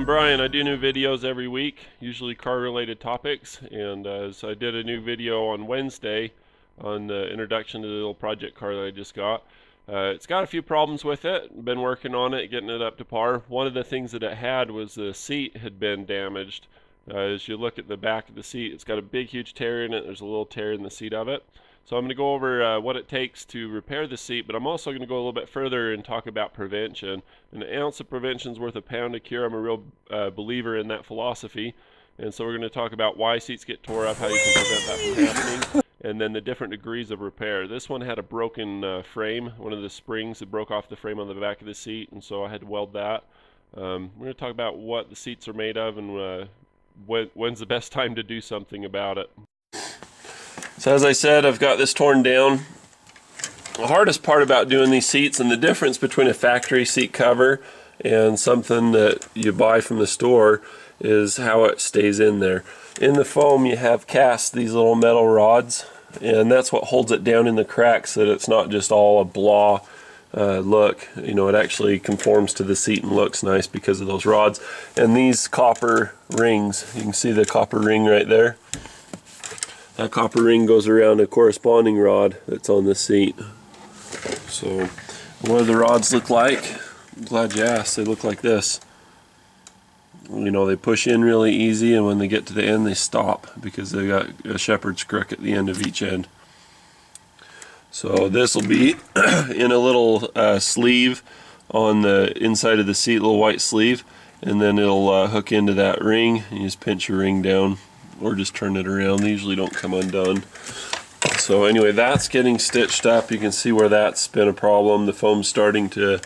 I'm Brian. I do new videos every week, usually car-related topics, and so I did a new video on Wednesday on the introduction to the little project car that I just got. It's got a few problems with it. Been working on it, getting it up to par. One of the things that it had was the seat had been damaged. As you look at the back of the seat, it's got a big huge tear in it. There's a little tear in the seat of it. So I'm going to go over what it takes to repair the seat, but I'm also going to go a little bit further and talk about prevention. An ounce of prevention is worth a pound of cure. I'm a real believer in that philosophy. And so we're going to talk about why seats get tore up, how you can prevent that from happening, and then the different degrees of repair. This one had a broken frame. One of the springs that broke off the frame on the back of the seat, and so I had to weld that. We're going to talk about what the seats are made of and when's the best time to do something about it. So as I said, I've got this torn down. The hardest part about doing these seats, and the difference between a factory seat cover and something that you buy from the store, is how it stays in there. In the foam you have cast these little metal rods, and that's what holds it down in the cracks, so that it's not just all a blah look. You know, it actually conforms to the seat and looks nice because of those rods. And these copper rings, you can see the copper ring right there. That copper ring goes around a corresponding rod that's on the seat. So what do the rods look like? I'm glad you asked. They look like this. You know, they push in really easy, and when they get to the end they stop because they got a shepherd's crook at the end of each end. So this will be in a little sleeve on the inside of the seat, little white sleeve, and then it'll hook into that ring. You just pinch your ring down or just turn it around. They usually don't come undone. So anyway, that's getting stitched up. You can see where that's been a problem. The foam's starting to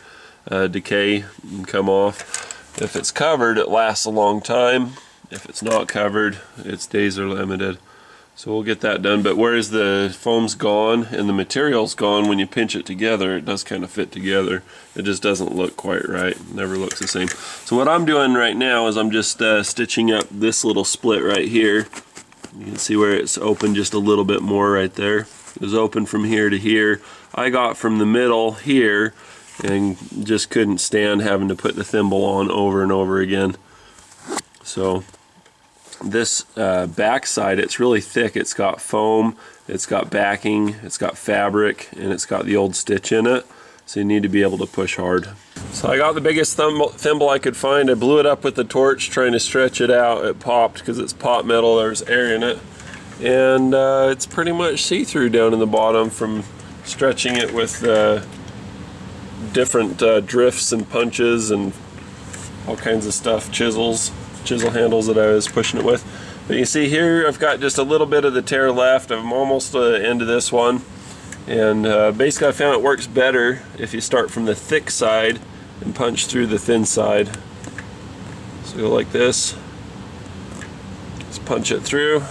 decay and come off. If it's covered, it lasts a long time. If it's not covered, its days are limited. So we'll get that done. But whereas the foam's gone and the material's gone, when you pinch it together, it does kind of fit together. It just doesn't look quite right. It never looks the same. So what I'm doing right now is I'm just stitching up this little split right here. You can see where it's open just a little bit more right there. It was open from here to here. I got from the middle here and just couldn't stand having to put the thimble on over and over again. So this back side, it's really thick. It's got foam, it's got backing, it's got fabric, and it's got the old stitch in it. So you need to be able to push hard. So I got the biggest thimble I could find. I blew it up with the torch trying to stretch it out. It popped because it's pot metal. There's air in it. And it's pretty much see-through down in the bottom from stretching it with different drifts and punches and all kinds of stuff, chisel handles that I was pushing it with. But you see here I've got just a little bit of the tear left. I'm almost to the end of this one, and basically I found it works better if you start from the thick side and punch through the thin side. So go like this, just punch it through,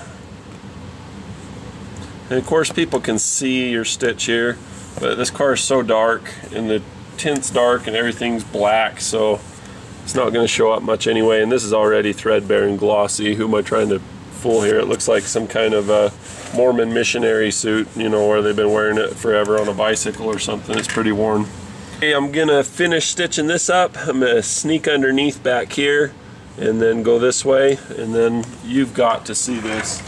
and of course people can see your stitch here, but this car is so dark and the tint's dark and everything's black, so it's not going to show up much anyway. And this is already threadbare and glossy. Who am I trying to fool here? It looks like some kind of a Mormon missionary suit, you know, where they've been wearing it forever on a bicycle or something. It's pretty worn. Okay, I'm going to finish stitching this up. I'm going to sneak underneath back here and then go this way, and then you've got to see this.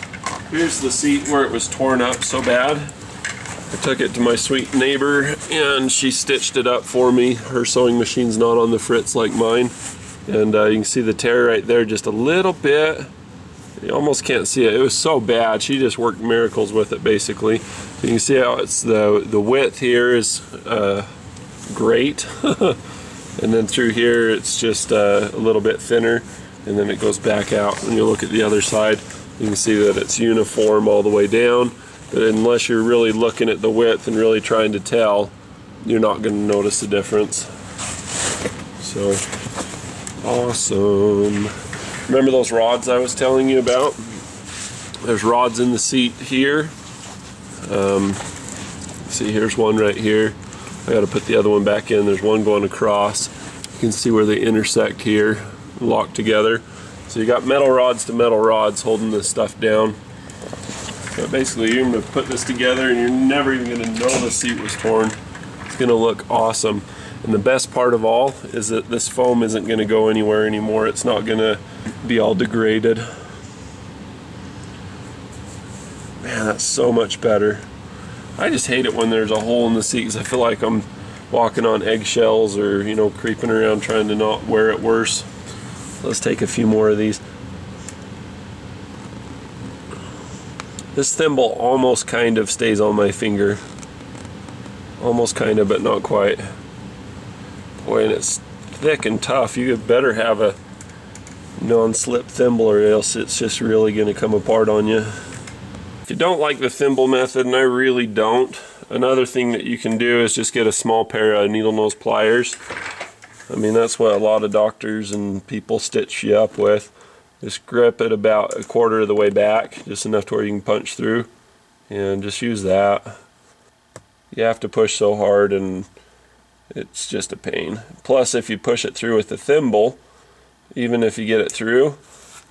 Here's the seat where it was torn up so bad. I took it to my sweet neighbor and she stitched it up for me. Her sewing machine's not on the fritz like mine. And you can see the tear right there just a little bit. You almost can't see it. It was so bad. She just worked miracles with it basically. You can see how it's the width here is great. And then through here it's just a little bit thinner, and then it goes back out. When you look at the other side, you can see that it's uniform all the way down. But unless you're really looking at the width and really trying to tell, you're not going to notice the difference. So, awesome. Remember those rods I was telling you about? There's rods in the seat here. See, here's one right here. I got to put the other one back in. There's one going across. You can see where they intersect here, locked together. So you got metal rods to metal rods holding this stuff down. But basically you're going to put this together and you're never even going to know the seat was torn. It's going to look awesome. And the best part of all is that this foam isn't going to go anywhere anymore. It's not going to be all degraded. Man, that's so much better. I just hate it when there's a hole in the seat because I feel like I'm walking on eggshells or, you know, creeping around trying to not wear it worse. Let's take a few more of these. This thimble almost kind of stays on my finger. Almost kind of, but not quite. Boy, and it's thick and tough. You better have a non-slip thimble or else it's just really going to come apart on you. If you don't like the thimble method, and I really don't, another thing that you can do is just get a small pair of needle nose pliers. I mean, that's what a lot of doctors and people stitch you up with. Just grip it about 1/4 of the way back, just enough to where you can punch through, and just use that. You have to push so hard and it's just a pain. Plus, if you push it through with the thimble, even if you get it through,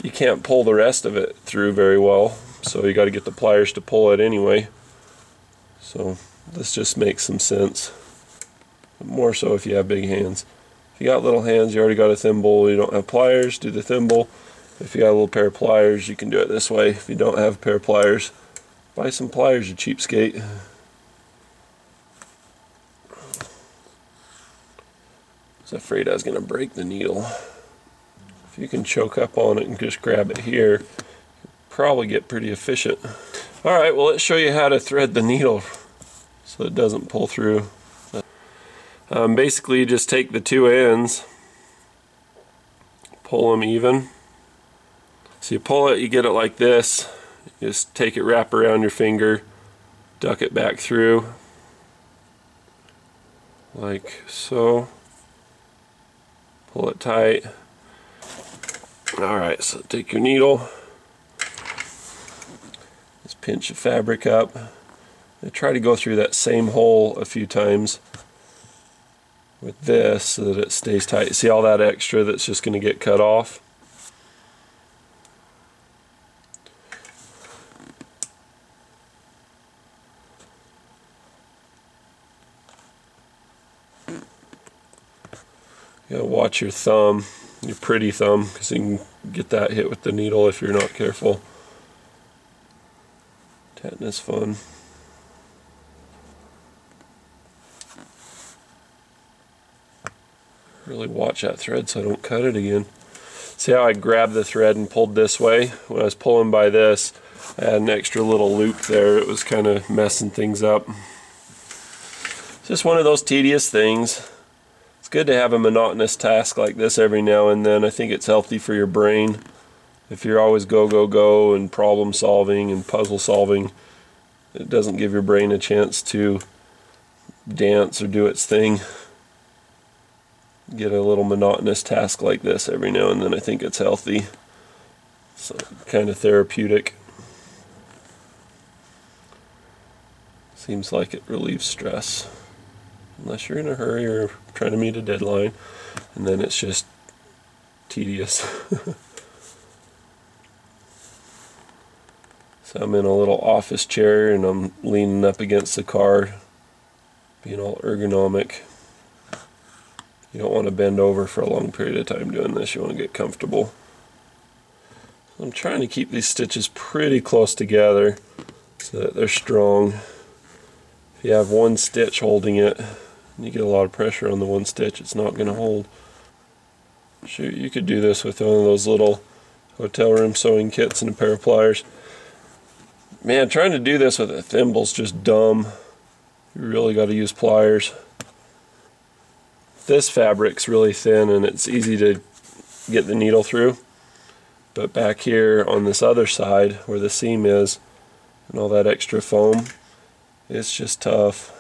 you can't pull the rest of it through very well. So you got to get the pliers to pull it anyway. So this just makes some sense. But more so if you have big hands. If you got little hands, you already got a thimble, you don't have pliers, do the thimble. If you got a little pair of pliers, you can do it this way. If you don't have a pair of pliers, buy some pliers, you cheapskate. I was afraid I was going to break the needle. If you can choke up on it and just grab it here, probably get pretty efficient. Alright, well, let's show you how to thread the needle so it doesn't pull through. Basically, you just take the two ends, pull them even. So you pull it, you get it like this, you just take it, wrap around your finger, duck it back through, like so. Pull it tight. Alright, so take your needle, just pinch the fabric up, and try to go through that same hole a few times with this so that it stays tight. See all that extra that's just going to get cut off? You gotta watch your thumb, your pretty thumb, because you can get that hit with the needle if you're not careful. Tetanus fun. Really watch that thread so I don't cut it again. See how I grabbed the thread and pulled this way? When I was pulling by this, I had an extra little loop there. It was kind of messing things up. It's just one of those tedious things. It's good to have a monotonous task like this every now and then. I think it's healthy for your brain. If you're always go, go, go and problem solving and puzzle solving, it doesn't give your brain a chance to dance or do its thing. Get a little monotonous task like this every now and then. I think it's healthy. So kind of therapeutic. Seems like it relieves stress. Unless you're in a hurry or trying to meet a deadline, and then it's just tedious. So I'm in a little office chair and I'm leaning up against the car, being all ergonomic. You don't want to bend over for a long period of time doing this. You want to get comfortable. I'm trying to keep these stitches pretty close together so that they're strong. If you have one stitch holding it, you get a lot of pressure on the one stitch, it's not going to hold. Shoot, you could do this with one of those little hotel room sewing kits and a pair of pliers. Man, trying to do this with a thimble's just dumb. You really got to use pliers. This fabric's really thin and it's easy to get the needle through. But back here on this other side where the seam is and all that extra foam, it's just tough.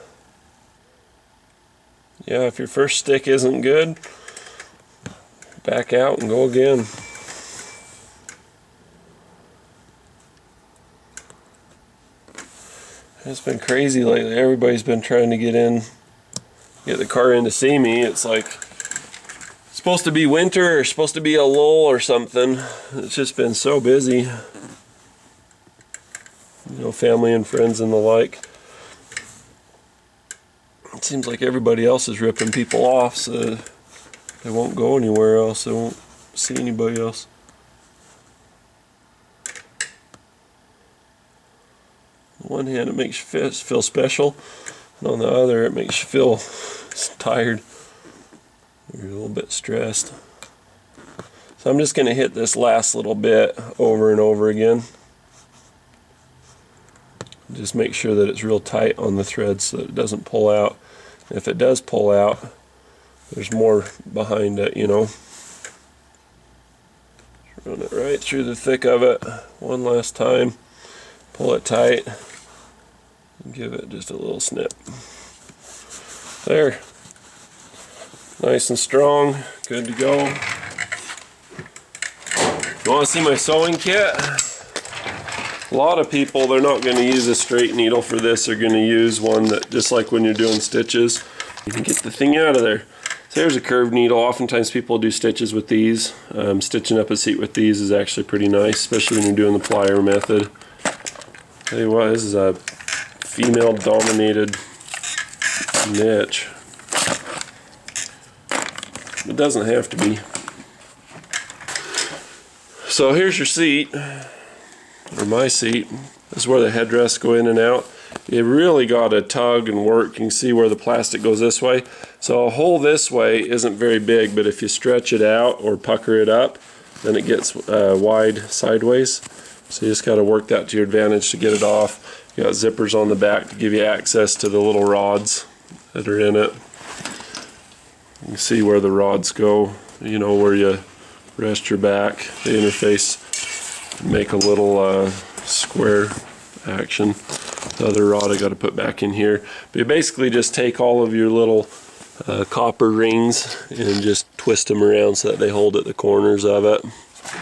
Yeah, if your first stick isn't good, back out and go again. It's been crazy lately. Everybody's been trying to get the car in to see me. It's like it's supposed to be winter or supposed to be a lull or something. It's just been so busy. You know, family and friends and the like. it seems like everybody else is ripping people off, so they won't go anywhere else. They won't see anybody else. On one hand, it makes you feel special, and on the other, it makes you feel tired. You're a little bit stressed. So I'm just going to hit this last little bit over and over again. Just make sure that it's real tight on the thread so that it doesn't pull out. If it does pull out, there's more behind it, you know. Just run it right through the thick of it one last time. Pull it tight. And give it just a little snip. There. Nice and strong. Good to go. You want to see my sewing kit? A lot of people, they're not going to use a straight needle for this. They're going to use one that, just like when you're doing stitches, you can get the thing out of there. So here's a curved needle. Oftentimes people do stitches with these. Stitching up a seat with these is actually pretty nice, especially when you're doing the plier method. Tell you what, this is a female-dominated niche. It doesn't have to be. So here's your seat, or my seat. This is where the headrests go in and out. You really got to tug and work. You can see where the plastic goes this way. So a hole this way isn't very big, but if you stretch it out or pucker it up, then it gets wide sideways. So you just got to work that to your advantage to get it off. You got zippers on the back to give you access to the little rods that are in it. You can see where the rods go, you know, where you rest your back. The interface make a little square action. The other rod I got to put back in here. But you basically just take all of your little copper rings and just twist them around so that they hold at the corners of it.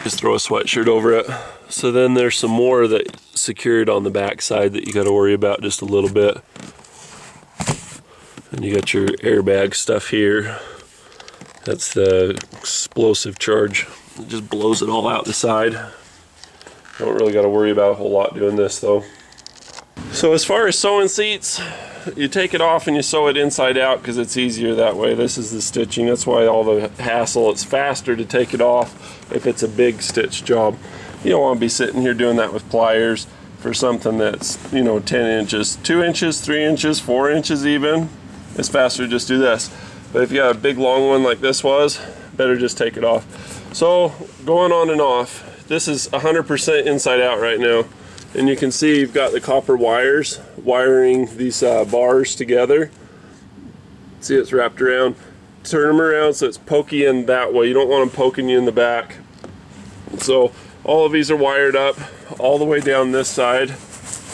Just throw a sweatshirt over it. So then there's some more that secured on the back side that you got to worry about just a little bit. And you got your airbag stuff here. That's the explosive charge. It just blows it all out the side. Don't really got to worry about a whole lot doing this though. So as far as sewing seats, you take it off and you sew it inside out because it's easier that way. This is the stitching. That's why all the hassle. It's faster to take it off if it's a big stitch job. You don't want to be sitting here doing that with pliers for something that's, you know, 10 inches, 2 inches, 3 inches, 4 inches even. It's faster to just do this. But if you got a big long one like this was, better just take it off. So going on and off, this is 100% inside out right now. And you can see you've got the copper wires wiring these bars together. See, it's wrapped around. Turn them around so it's pokey in that way. You don't want them poking you in the back. So all of these are wired up all the way down this side.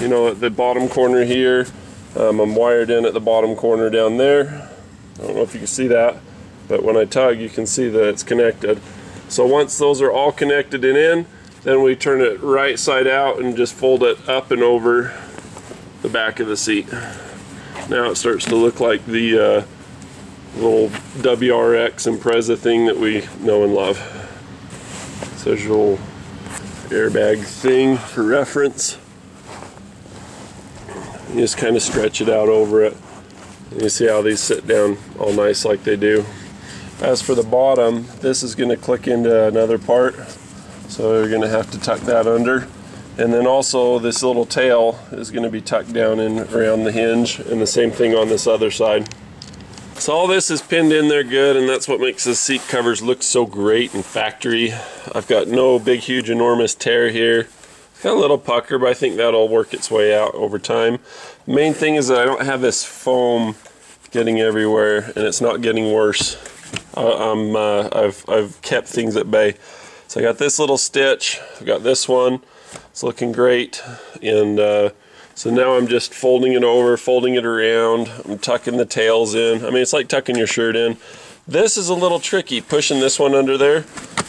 You know, at the bottom corner here. I'm wired in at the bottom corner down there. I don't know if you can see that, but when I tug you can see that it's connected. So once those are all connected and in, then we turn it right side out and just fold it up and over the back of the seat. Now it starts to look like the little WRX Impreza thing that we know and love. So there's your little airbag thing for reference. You just kind of stretch it out over it. And you see how these sit down all nice like they do. As for the bottom, this is going to click into another part. So you're going to have to tuck that under. And then also this little tail is going to be tucked down in around the hinge, and the same thing on this other side. So all this is pinned in there good, and that's what makes the seat covers look so great and factory. I've got no big huge enormous tear here. It's got a little pucker, but I think that'll work its way out over time. The main thing is that I don't have this foam getting everywhere, and it's not getting worse. I've kept things at bay. So I got this little stitch, I've got this one, it's looking great, and so now I'm just folding it over, folding it around, I'm tucking the tails in. I mean, it's like tucking your shirt in. This is a little tricky, pushing this one under there.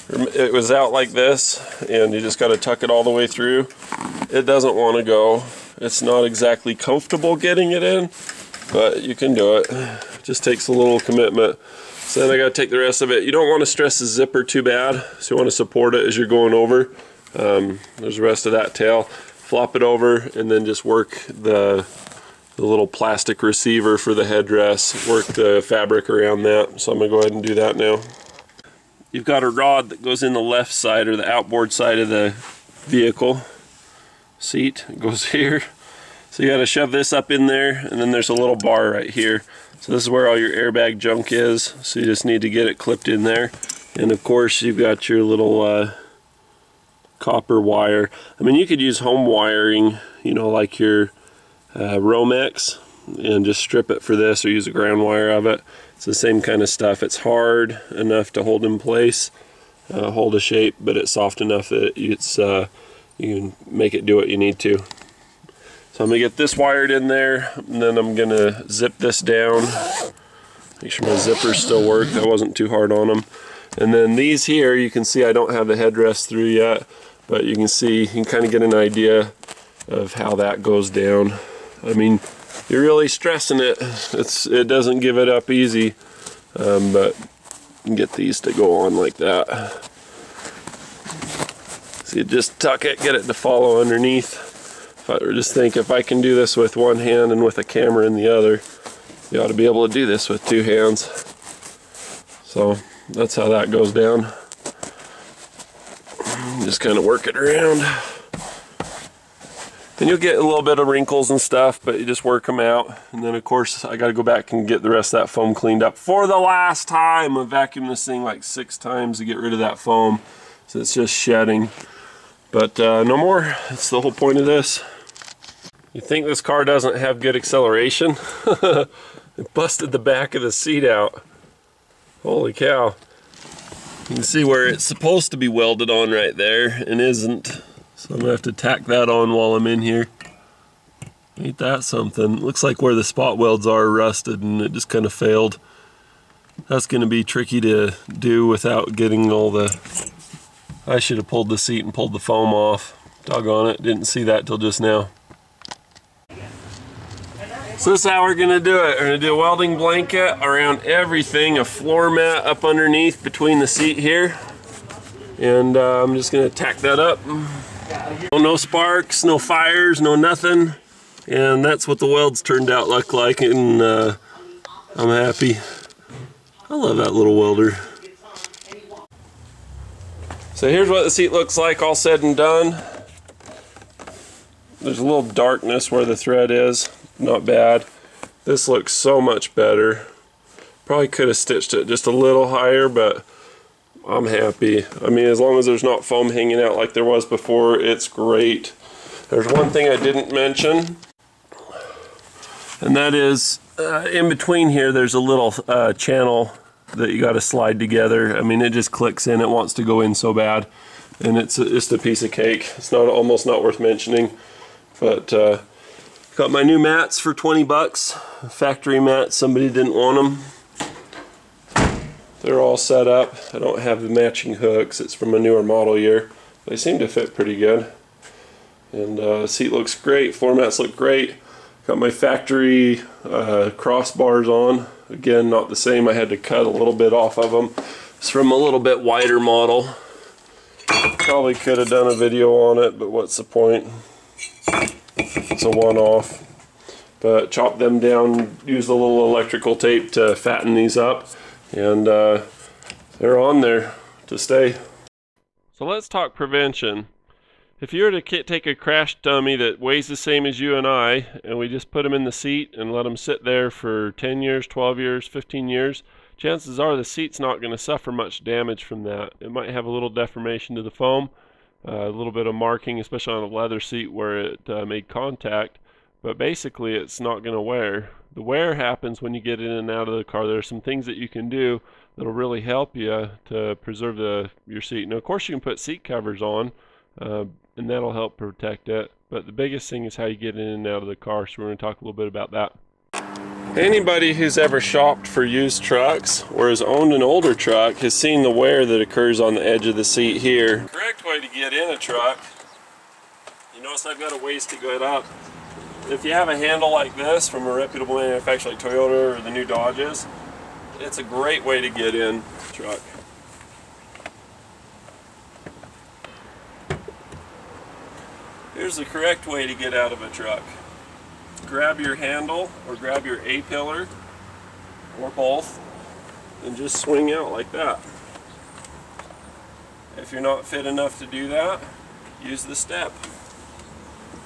It was out like this, and you just got to tuck it all the way through. It doesn't want to go. It's not exactly comfortable getting it in, but you can do it. It just takes a little commitment. So then I got to take the rest of it. You don't want to stress the zipper too bad, so you want to support it as you're going over. There's the rest of that tail. Flop it over and then just work the the little plastic receiver for the headrest, work the fabric around that. So I'm going to go ahead and do that now. You've got a rod that goes in the left side or the outboard side of the vehicle seat. It goes here. So you got to shove this up in there, and then there's a little bar right here. So this is where all your airbag junk is. So you just need to get it clipped in there. And of course you've got your little copper wire. I mean, you could use home wiring, you know, like your Romex, and just strip it for this, or use a ground wire of it. It's the same kind of stuff. It's hard enough to hold in place, hold a shape, but it's soft enough that it's you can make it do what you need to. So I'm gonna get this wired in there, and then I'm gonna zip this down. Make sure my zippers still work. That wasn't too hard on them. And then these here, you can see I don't have the headrest through yet, but you can see, you can kind of get an idea of how that goes down. I mean, you're really stressing it. It doesn't give it up easy, but you can get these to go on like that. So you just tuck it, get it to follow underneath. If I were just think, if I can do this with one hand and with a camera in the other, you ought to be able to do this with two hands. So that's how that goes down. Just kind of work it around. Then you'll get a little bit of wrinkles and stuff, but you just work them out. And then of course I got to go back and get the rest of that foam cleaned up for the last time. I vacuumed this thing like 6 times to get rid of that foam, so it's just shedding. But no more. That's the whole point of this. You think this car doesn't have good acceleration? It busted the back of the seat out. Holy cow. You can see where it's supposed to be welded on right there and isn't. So I'm gonna have to tack that on while I'm in here. Ain't that something? Looks like where the spot welds are rusted and it just kind of failed. That's gonna be tricky to do without getting all the... I should have pulled the seat and pulled the foam off. Doggone it, didn't see that till just now. So this is how we're gonna do it. We're gonna do a welding blanket around everything, a floor mat up underneath between the seat here. And I'm just gonna tack that up. No sparks, no fires, no nothing. And that's what the welds turned out look like, and I'm happy. I love that little welder. So here's what the seat looks like all said and done. There's a little darkness where the thread is, not bad. This looks so much better. Probably could have stitched it just a little higher, but I'm happy. I mean, as long as there's not foam hanging out like there was before, it's great. There's one thing I didn't mention, and that is in between here there's a little channel that you got to slide together. I mean, it just clicks in. It wants to go in so bad, and it's just a piece of cake. It's not almost not worth mentioning. But got my new mats for 20 bucks. Factory mats. Somebody didn't want them. They're all set up. I don't have the matching hooks. It's from a newer model year. They seem to fit pretty good. And the seat looks great. Floor mats look great. Got my factory crossbars on. Again, not the same. I had to cut a little bit off of them. It's from a little bit wider model. Probably could have done a video on it, but what's the point? It's a one-off. But chop them down, use a little electrical tape to fatten these up, and they're on there to stay. So let's talk prevention. If you were to take a crash dummy that weighs the same as you and I, and we just put them in the seat and let them sit there for 10 years, 12 years, 15 years, chances are the seat's not going to suffer much damage from that. It might have a little deformation to the foam, a little bit of marking, especially on a leather seat where it made contact, but basically it's not going to wear. The wear happens when you get in and out of the car. There are some things that you can do that'll really help you to preserve your seat. Now, of course, you can put seat covers on, and that'll help protect it. But the biggest thing is how you get in and out of the car, so we're going to talk a little bit about that. Anybody who's ever shopped for used trucks or has owned an older truck has seen the wear that occurs on the edge of the seat here. The correct way to get in a truck, you notice I've got a ways to get up. If you have a handle like this from a reputable manufacturer like Toyota or the new Dodges, it's a great way to get in the truck. Here's the correct way to get out of a truck. grab your handle or grab your A-pillar or both and just swing out like that. If you're not fit enough to do that, use the step.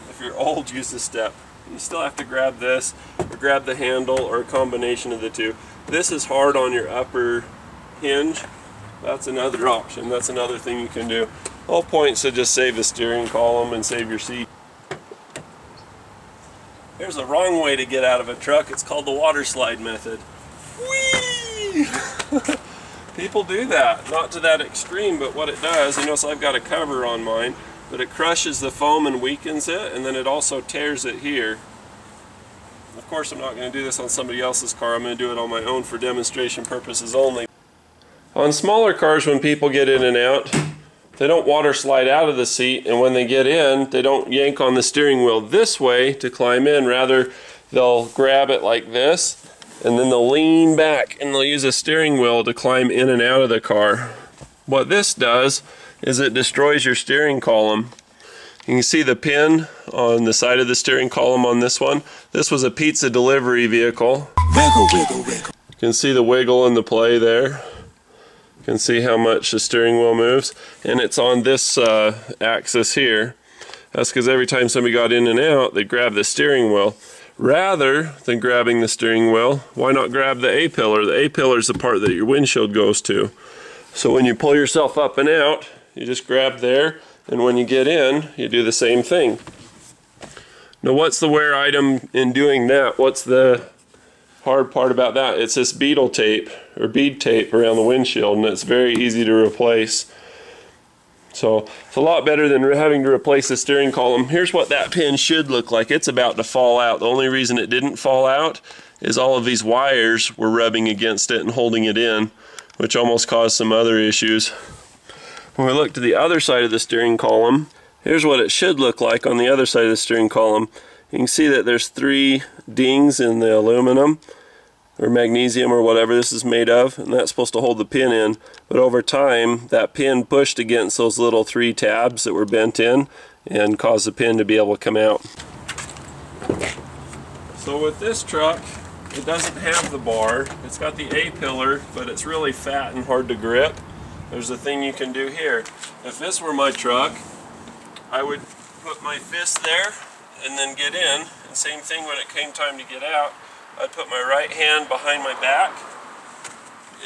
If you're old, use the step. You still have to grab this or grab the handle or a combination of the two. This is hard on your upper hinge. That's another option. That's another thing you can do. All points to just save the steering column and save your seat. There's a wrong way to get out of a truck. It's called the water slide method. Whee! People do that. Not to that extreme, but what it does, you notice I've got a cover on mine, but it crushes the foam and weakens it, and then it also tears it here. Of course, I'm not going to do this on somebody else's car. I'm going to do it on my own for demonstration purposes only. On smaller cars, when people get in and out, they don't water slide out of the seat, and when they get in, they don't yank on the steering wheel this way to climb in. Rather, they'll grab it like this, and then they'll lean back, and they'll use a steering wheel to climb in and out of the car. What this does is it destroys your steering column. You can see the pin on the side of the steering column on this one. This was a pizza delivery vehicle. Wiggle, wiggle, wiggle. You can see the wiggle and the play there. You can see how much the steering wheel moves, and it's on this axis here. That's because every time somebody got in and out, they grabbed the steering wheel. Rather than grabbing the steering wheel, why not grab the A-pillar? The A-pillar is the part that your windshield goes to. So when you pull yourself up and out, you just grab there, and when you get in, you do the same thing. Now, what's the wear item in doing that? What's the hard part about that? It's this beetle tape or bead tape around the windshield, and it's very easy to replace. So it's a lot better than having to replace the steering column. Here's what that pin should look like. It's about to fall out. The only reason it didn't fall out is all of these wires were rubbing against it and holding it in, which almost caused some other issues. When we look to the other side of the steering column, here's what it should look like on the other side of the steering column. You can see that there's 3 dings in the aluminum or magnesium or whatever this is made of, and that's supposed to hold the pin in. But over time, that pin pushed against those little 3 tabs that were bent in and caused the pin to be able to come out. So with this truck, it doesn't have the bar. It's got the A-pillar, but it's really fat and hard to grip. There's a thing you can do here. If this were my truck, I would put my fist there and then get in, and same thing when it came time to get out. I'd put my right hand behind my back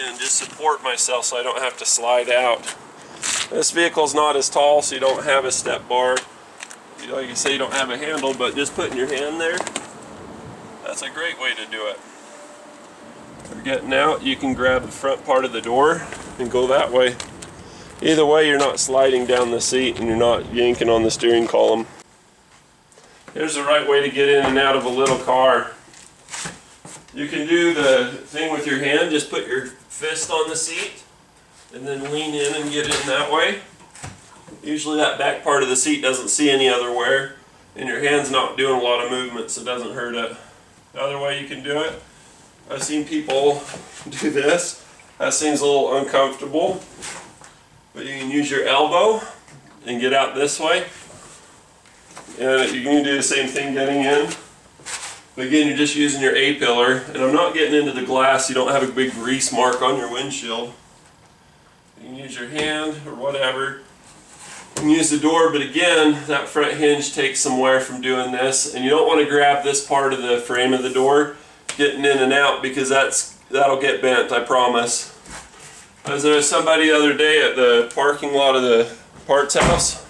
and just support myself so I don't have to slide out. This vehicle's not as tall, so you don't have a step bar. Like you say, you don't have a handle, but just putting your hand there, that's a great way to do it. For getting out, you can grab the front part of the door and go that way. Either way, you're not sliding down the seat and you're not yanking on the steering column. Here's the right way to get in and out of a little car. You can do the thing with your hand, just put your fist on the seat and then lean in and get in that way. Usually that back part of the seat doesn't see any other wear, and your hand's not doing a lot of movement, so it doesn't hurt it. The other way you can do it, I've seen people do this. That seems a little uncomfortable, but you can use your elbow and get out this way. And you can do the same thing getting in. But again, you're just using your A-pillar, and I'm not getting into the glass. You don't have a big grease mark on your windshield. You can use your hand or whatever. You can use the door, but again, that front hinge takes some wear from doing this, and you don't want to grab this part of the frame of the door getting in and out, because that'll get bent, I promise. As there was somebody the other day at the parking lot of the parts house,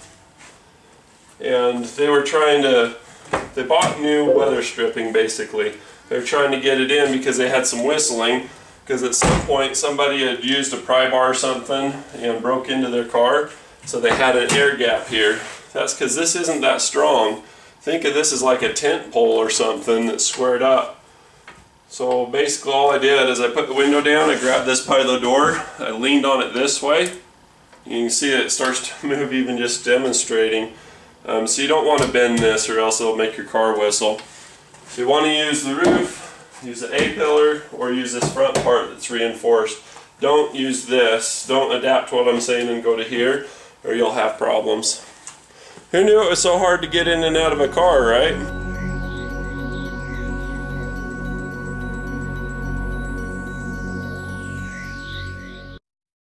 and they bought new weather stripping basically. They were trying to get it in because they had some whistling, because at some point somebody had used a pry bar or something and broke into their car, so they had an air gap here. That's because this isn't that strong. Think of this as like a tent pole or something that's squared up. So basically all I did is I put the window down, I grabbed this part of the door, I leaned on it this way. You can see that it starts to move even just demonstrating. So you don't want to bend this or else it'll make your car whistle. If you want to use the roof, use the A-pillar or use this front part that's reinforced. Don't use this. Don't adapt to what I'm saying and go to here, or you'll have problems. Who knew it was so hard to get in and out of a car, right?